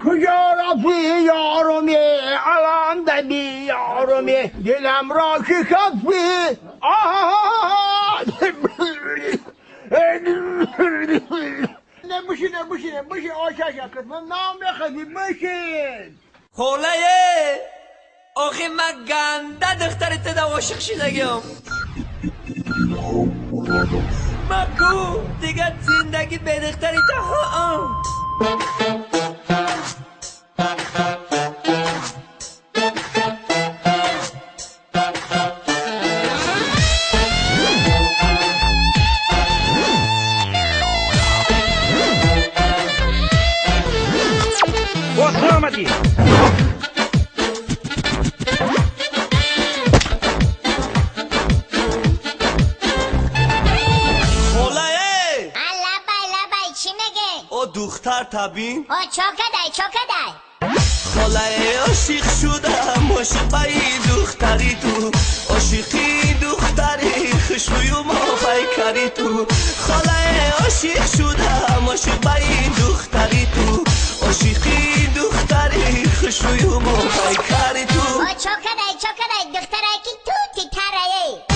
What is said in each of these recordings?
کجا رفتی یارمی الان دبی یارمی دلم را شکستی بشین آشاشا قسمت نام بخدی بشین خوله آخی من گنده دخترت دا عاشق شدگم مگو دیگه زندگی به دخترت ها آمدی او دختر تبین چا کدای خاله عاشق شدم عاشقای دختری تو عاشقی دختری خوشبوی و مافیکری تو خاله عاشق شدم عاشقای دختری تو عاشقی دختری خوشبوی و مافیکری تو چا کدای دخترای که تو تی ترایی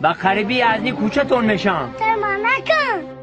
با قریبی از این کوچه تون میشم ترما نکن